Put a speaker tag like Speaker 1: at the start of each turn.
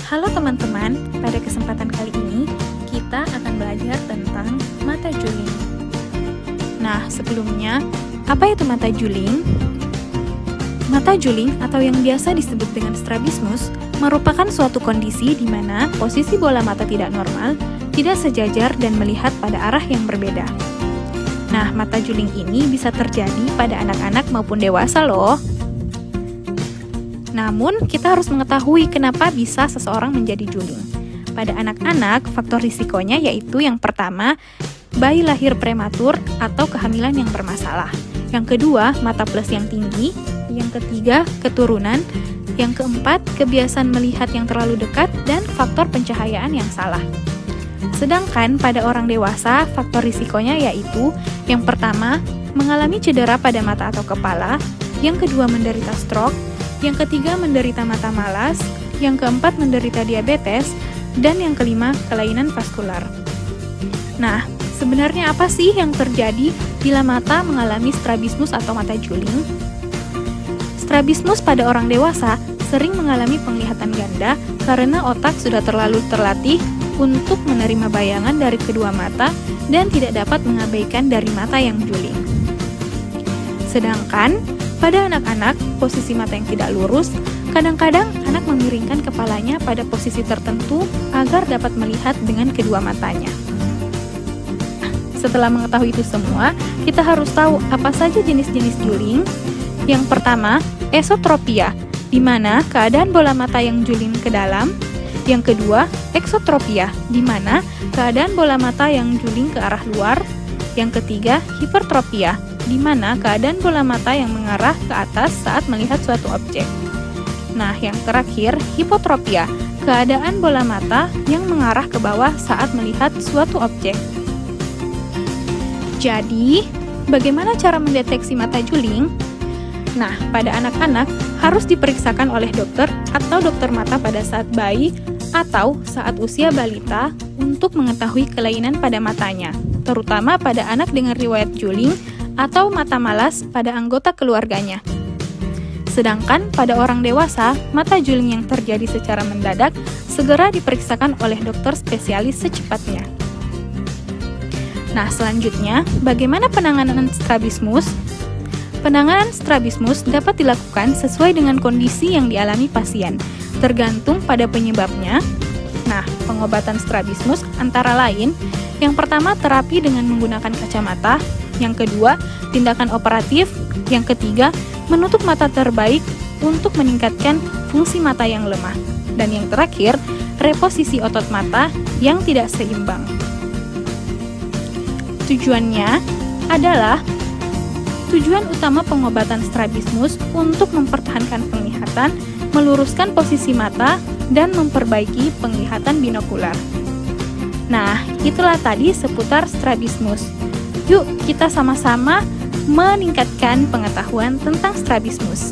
Speaker 1: Halo teman-teman, pada kesempatan kali ini kita akan belajar tentang mata juling. Nah, sebelumnya, apa itu mata juling? Mata juling atau yang biasa disebut dengan strabismus merupakan suatu kondisi di mana posisi bola mata tidak normal, tidak sejajar dan melihat pada arah yang berbeda. Nah, mata juling ini bisa terjadi pada anak-anak maupun dewasa loh. Namun, kita harus mengetahui kenapa bisa seseorang menjadi juling. Pada anak-anak, faktor risikonya yaitu yang pertama, bayi lahir prematur atau kehamilan yang bermasalah. Yang kedua, mata plus yang tinggi. Yang ketiga, keturunan. Yang keempat, kebiasaan melihat yang terlalu dekat dan faktor pencahayaan yang salah. Sedangkan pada orang dewasa, faktor risikonya yaitu yang pertama, mengalami cedera pada mata atau kepala. Yang kedua, menderita stroke. Yang ketiga, menderita mata malas. Yang keempat, menderita diabetes. Dan yang kelima, kelainan vaskular. Nah, sebenarnya apa sih yang terjadi bila mata mengalami strabismus atau mata juling? Strabismus pada orang dewasa sering mengalami penglihatan ganda karena otak sudah terlalu terlatih untuk menerima bayangan dari kedua mata dan tidak dapat mengabaikan dari mata yang juling. Sedangkan pada anak-anak, posisi mata yang tidak lurus, kadang-kadang anak memiringkan kepalanya pada posisi tertentu agar dapat melihat dengan kedua matanya. Setelah mengetahui itu semua, kita harus tahu apa saja jenis-jenis juling. Yang pertama, esotropia, di mana keadaan bola mata yang juling ke dalam. Yang kedua, eksotropia, di mana keadaan bola mata yang juling ke arah luar. Yang ketiga, hipertropia, di mana keadaan bola mata yang mengarah ke atas saat melihat suatu objek. Nah, yang terakhir, hipotropia, keadaan bola mata yang mengarah ke bawah saat melihat suatu objek. Jadi, bagaimana cara mendeteksi mata juling? Nah, pada anak-anak harus diperiksakan oleh dokter atau dokter mata pada saat bayi atau saat usia balita untuk mengetahui kelainan pada matanya, terutama pada anak dengan riwayat juling atau mata malas pada anggota keluarganya. Sedangkan pada orang dewasa, mata juling yang terjadi secara mendadak segera diperiksakan oleh dokter spesialis secepatnya. Nah, selanjutnya, bagaimana penanganan strabismus? Penanganan strabismus dapat dilakukan sesuai dengan kondisi yang dialami pasien, tergantung pada penyebabnya. Nah, pengobatan strabismus antara lain, yang pertama terapi dengan menggunakan kacamata, yang kedua tindakan operatif, yang ketiga menutup mata terbaik untuk meningkatkan fungsi mata yang lemah, dan yang terakhir reposisi otot mata yang tidak seimbang. Tujuan utama pengobatan strabismus untuk mempertahankan penglihatan, meluruskan posisi mata, dan memperbaiki penglihatan binokular. Nah, itulah tadi seputar strabismus. Yuk, kita sama-sama meningkatkan pengetahuan tentang strabismus.